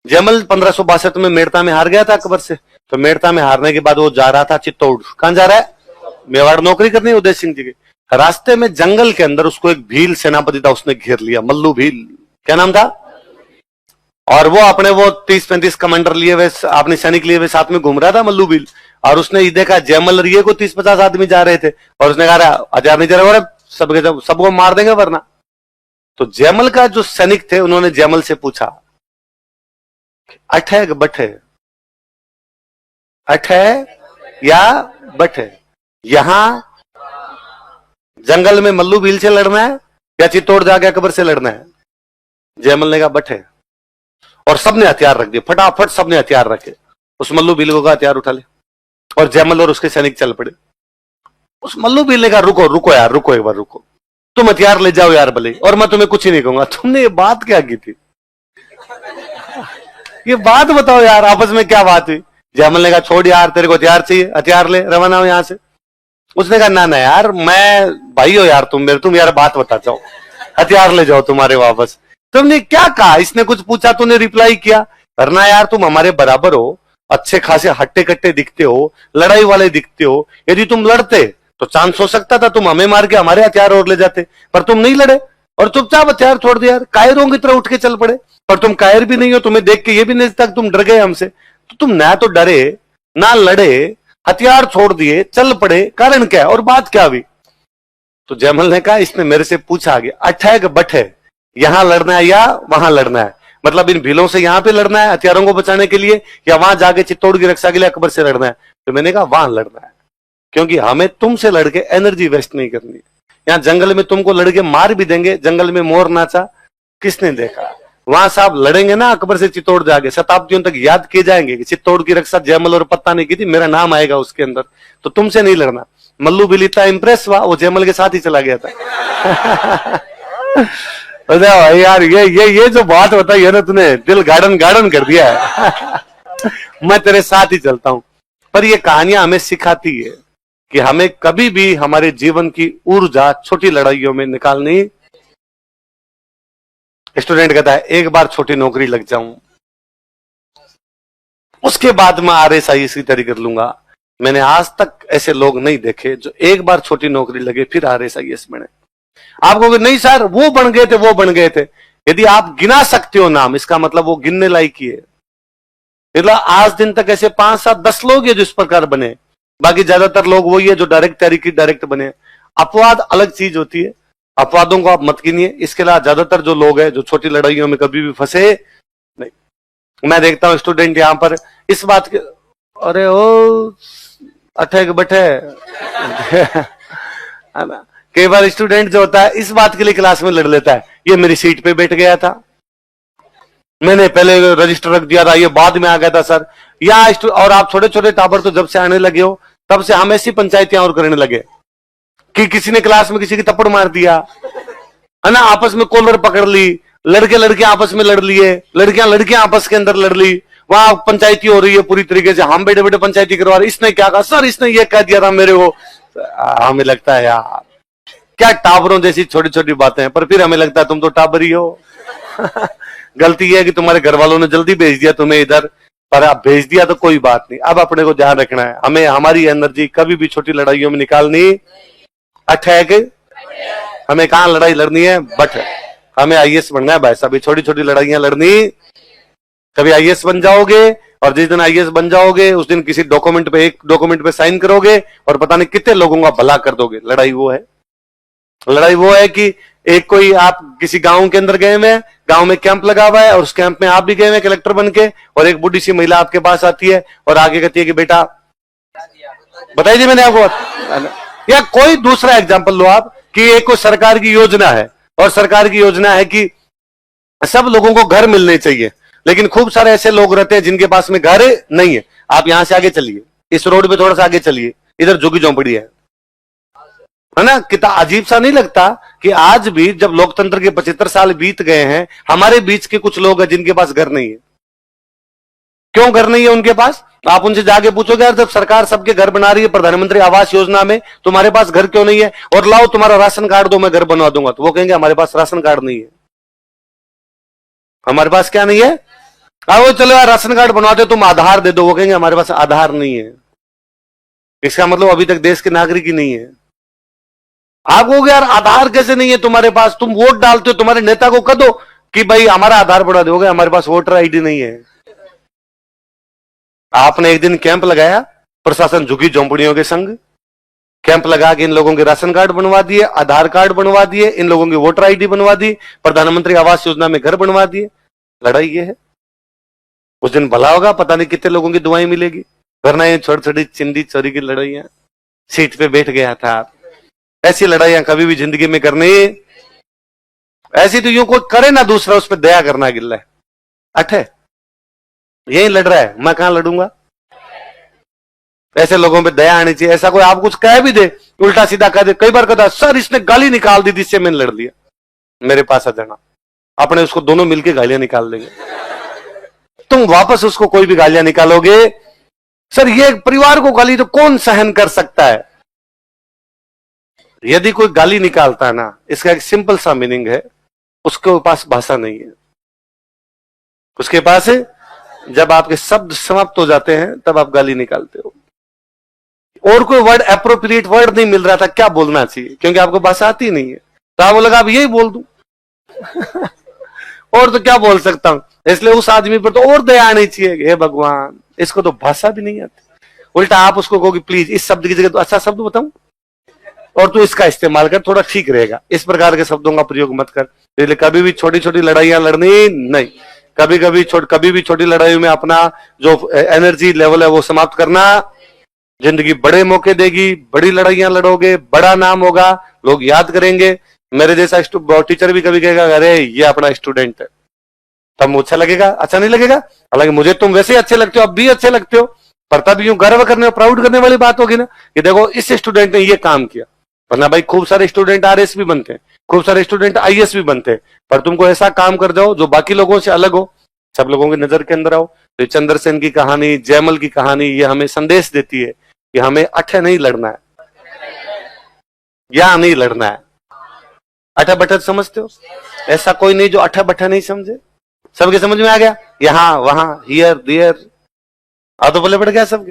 जयमल 1562 में मेड़ता में हार गया था अकबर से। तो मेड़ता में हारने के बाद वो जा रहा था चित्तौड़। कहां जा रहा है? मेवाड़ नौकरी करनी है उदय सिंह जी की। रास्ते में जंगल के अंदर उसको एक भील सेनापति था, उसने घेर लिया, मल्लू भील, क्या नाम था? और वो अपने वो 30-35 कमांडर लिए हुए, अपने सैनिक लिए हुए साथ में घूम रहा था मल्लू भील। और उसने ये देखा जयमल रिये को 30-50 आदमी जा रहे थे, और उसने कहा हजार नहीं जा रहे, सबको मार देंगे वरना। तो जयमल का जो सैनिक थे उन्होंने जयमल से पूछा, अठ है कि बठ है? अठ है या बठ है? यहां जंगल में मल्लू भील से लड़ना है या चित्तौड़ जाके अकबर से लड़ना है? जयमल ने कहा बठ है। और सबने हथियार रख दिए, फटाफट सबने हथियार रखे। उस मल्लू भील को हथियार उठा ले, और जयमल और उसके सैनिक चल पड़े। उस मल्लू भील ने कहा रुको रुको यार, रुको एक बार रुको, तुम हथियार ले जाओ यार भले, और मैं तुम्हें कुछ ही नहीं कहूंगा। तुमने ये बात क्या की थी? ये बात बताओ यार, आपस में क्या बात हुई? जयमल ने कहा छोड़ यार, तेरे को हथियार चाहिए, हथियार ले, रवाना हो यहां से। उसने कहा ना ना यार, मैं भाई हो यार तुम मेरे, तुम यार बात बता जाओ, हथियार ले जाओ तुम्हारे वापस। तुमने क्या कहा? इसने कुछ पूछा, तूने रिप्लाई किया, वरना यार तुम हमारे बराबर हो, अच्छे खासे हट्टे कट्टे दिखते हो, लड़ाई वाले दिखते हो। यदि तुम लड़ते तो चांस हो सकता था तुम हमें मार के हमारे हथियार और ले जाते, पर तुम नहीं लड़े और चुपचाप हथियार छोड़ दिया। यार कायरों की तरह उठ के चल पड़े, पर तुम कायर भी नहीं हो, तुम्हें देख के ये भी नहीं तक तुम डर गए हमसे। तो तुम ना तो डरे ना लड़े, हथियार छोड़ दिए, चल पड़े, कारण क्या है और बात क्या हुई? तो जयमल ने कहा इसने मेरे से पूछा आगे, अठ है कि बठ है? यहां लड़ना है या वहां लड़ना है? मतलब इन भीलों से यहां पे लड़ना है हथियारों को बचाने के लिए, या वहां जाके चित्तौड़ की रक्षा के लिए अकबर से लड़ना है? तो मैंने कहा वहां लड़ना है, क्योंकि हमें तुमसे लड़के एनर्जी वेस्ट नहीं करनी है। यहां जंगल में तुमको लड़के मार भी देंगे, जंगल में मोर नाचा किसने देखा? वहां साहब लड़ेंगे ना अकबर से चित्तौड़ जाके, शताब्दियों तक याद किए जाएंगे कि चित्तौड़ की रक्षा जयमल और पत्ता ने की थी, मेरा नाम आएगा उसके अंदर। तो तुमसे नहीं लड़ना। मल्लू भी इतना इंप्रेस हुआ, वो जयमल के साथ ही चला गया था। भाई यार ये जो बात बताई है ना, तूने दिल गार्डन गार्डन कर दिया है। मैं तेरे साथ ही चलता हूं। पर ये कहानियां हमें सिखाती है कि हमें कभी भी हमारे जीवन की ऊर्जा छोटी लड़ाइयों में निकालनी। स्टूडेंट कहता है एक बार छोटी नौकरी लग जाऊं, उसके बाद मैं RSIS की तैयारी कर लूंगा। मैंने आज तक ऐसे लोग नहीं देखे जो एक बार छोटी नौकरी लगे फिर RSIS बने। आप कहोगे नहीं सर वो बन गए थे, वो बन गए थे। यदि आप गिना सकते हो नाम, इसका मतलब वो गिनने लायक ही है। मतलब आज दिन तक ऐसे 5-7-10 लोग हैं जो इस प्रकार बने, बाकी ज्यादातर लोग वही है जो डायरेक्ट तैयारी की डायरेक्ट बने। अपवाद अलग चीज होती है, अपवादों को आप मत गिनिए। इसके अलावा ज्यादातर जो लोग हैं जो छोटी लड़ाइयों में कभी भी फंसे नहीं। मैं देखता हूं स्टूडेंट यहां पर इस बात के, अरे ओ अठे बठे। कई बार स्टूडेंट जो होता है इस बात के लिए क्लास में लड़ लेता है, ये मेरी सीट पे बैठ गया था, मैंने पहले रजिस्टर रख दिया था, ये बाद में आ गया था सर। या और आप छोटे छोटे टावर तो जब से आने लगे हो तब से हम ऐसी पंचायतें और करने लगे कि किसी ने क्लास में किसी की थप्पड़ मार दिया है ना, आपस में कॉलर पकड़ ली, लड़के लड़के आपस में लड़ लिए, लड़कियां लड़कियां आपस के अंदर लड़ ली, वहां पंचायती हो रही है पूरी तरीके से। हम बेटे बेटे पंचायती करवा रहे, इसने क्या कहा सर, इसने ये कह दिया था मेरे को। हमें लगता है यार क्या टावरों जैसी छोटी छोटी बातें हैं, पर फिर हमें लगता है तुम तो टावर ही हो। गलती यह है कि तुम्हारे घर वालों ने जल्दी भेज दिया तुम्हें इधर, पर आप भेज दिया तो कोई बात नहीं। अब अपने को ध्यान रखना है, हमें हमारी एनर्जी कभी भी छोटी लड़ाइयों में निकालनी अटैक। हमें कहां लड़ाई लड़नी है? बट हमें IAS बनना है भाई साहब। छोटी छोटी लड़ाइयां लड़नी, कभी IAS बन जाओगे और जिस दिन IAS बन जाओगे उस दिन किसी डॉक्यूमेंट पे, एक डॉक्यूमेंट पे साइन करोगे और पता नहीं कितने लोगों का भला कर दोगे। लड़ाई वो है कि एक कोई आप किसी गांव के अंदर गए हुए, गांव में कैंप लगा हुआ है और उस कैंप में आप भी गए हुए कलेक्टर बन के, और एक बुढ़ी सी महिला आपके पास आती है और आगे कहती है कि बेटा बताइए मैंने आपको। या कोई दूसरा एग्जांपल लो आप कि एक कोई सरकार की योजना है और सरकार की योजना है कि सब लोगों को घर मिलने चाहिए, लेकिन खूब सारे ऐसे लोग रहते हैं जिनके पास में घर नहीं है। आप यहां से आगे चलिए, इस रोड पे थोड़ा सा आगे चलिए, इधर झुग्गी झोंपड़ी है ना। कितना अजीब सा नहीं लगता कि आज भी जब लोकतंत्र के 75 साल बीत गए हैं, हमारे बीच के कुछ लोग हैं जिनके पास घर नहीं है। क्यों घर नहीं है उनके पास? आप उनसे जाके पूछोगे यार जब सरकार सबके घर बना रही है प्रधानमंत्री आवास योजना में, तुम्हारे पास घर क्यों नहीं है? और लाओ तुम्हारा राशन कार्ड दो मैं घर बनवा दूंगा। तो वो कहेंगे हमारे पास राशन कार्ड नहीं है। हमारे पास क्या नहीं है? वो चलो यार राशन कार्ड बनवाते हो, तुम आधार दे दो, वो कहेंगे हमारे पास आधार नहीं है, इसका मतलब अभी तक देश के नागरिक ही नहीं है। आप कहोगे यार आधार कैसे नहीं है तुम्हारे पास, तुम वोट डालते हो, तुम्हारे नेता को कह दो कि भाई हमारा आधार बढ़ा दोगे, हमारे पास वोटर आईडी नहीं है। आपने एक दिन कैंप लगाया, प्रशासन झुकी झोंपड़ियों के संग कैंप लगा के इन लोगों के राशन कार्ड बनवा दिए, आधार कार्ड बनवा दिए, इन लोगों की वोटर आईडी बनवा दी, प्रधानमंत्री आवास योजना में घर बनवा दिए। लड़ाई ये है। उस दिन भला होगा, पता नहीं कितने लोगों की दुआएं मिलेगी, वरना ये छोटी छोटी चिंदी चोरी की लड़ाइयां, सीट पे बैठ गया था आप, ऐसी लड़ाइयां कभी भी जिंदगी में करनी। ऐसी तो यूं कोई करे ना दूसरा उस पर दया करना गिल्ला है, अठे यही लड़ रहा है, मैं कहां लड़ूंगा। ऐसे लोगों पे दया आनी चाहिए। ऐसा कोई आप कुछ कह भी दे, उल्टा सीधा कह दे, कई बार कहता सर इसने गाली निकाल दी, जिससे मैंने लड़ लिया, मेरे पास आ जाना, अपने उसको दोनों मिलके गालियां निकाल देंगे। तुम वापस उसको कोई भी गालियां निकालोगे, सर ये परिवार को गाली तो कौन सहन कर सकता है। यदि कोई गाली निकालता है ना, इसका एक सिंपल सा मीनिंग है, उसके पास भाषा नहीं है, उसके पास जब आपके शब्द समाप्त हो जाते हैं तब आप गाली निकालते हो। और कोई वर्ड एप्रोप्रिएट वर्ड नहीं मिल रहा था क्या बोलना चाहिए, क्योंकि आपको भाषा आती नहीं है, तो आप लगा अब यही बोल दूं और तो क्या बोल सकता हूं। इसलिए उस आदमी पर तो और दया आनी चाहिए, हे भगवान इसको तो भाषा भी नहीं आती। उल्टा आप उसको कहोगे प्लीज इस शब्द की जगह तो अच्छा शब्द बताऊं और तू इसका इस्तेमाल कर, थोड़ा ठीक रहेगा, इस प्रकार के शब्दों का प्रयोग मत कर। इसलिए कभी भी छोटी छोटी लड़ाइयां लड़नी नहीं, कभी भी छोटी लड़ाइयों में अपना जो एनर्जी लेवल है वो समाप्त करना। जिंदगी बड़े मौके देगी, बड़ी लड़ाइयां लड़ोगे, बड़ा नाम होगा, लोग याद करेंगे। मेरे जैसा टीचर भी कभी कहेगा अरे ये अपना स्टूडेंट है, तब अच्छा लगेगा, अच्छा नहीं लगेगा। हालांकि मुझे तुम वैसे अच्छे लगते हो, अब भी अच्छे लगते हो, पर तब यूं गर्व करने और प्राउड करने वाली बात होगी ना कि देखो इस स्टूडेंट ने ये काम किया। वरना भाई खूब सारे स्टूडेंट आरएस भी बनते हैं, खूब सारे स्टूडेंट आईएएस भी बनते हैं, पर तुमको ऐसा काम कर जाओ जो बाकी लोगों से अलग हो, सब लोगों की नजर के अंदर आओ। तो चंद्रसेन की कहानी, जयमल की कहानी, ये हमें संदेश देती है कि हमें अठे नहीं लड़ना है, या नहीं लड़ना है। अठा बठा समझते हो, ऐसा कोई नहीं जो अठा बठा नहीं समझे। सबके समझ में आ गया, यहां वहां हियर देयर, तो बोले पड़ गया सबके।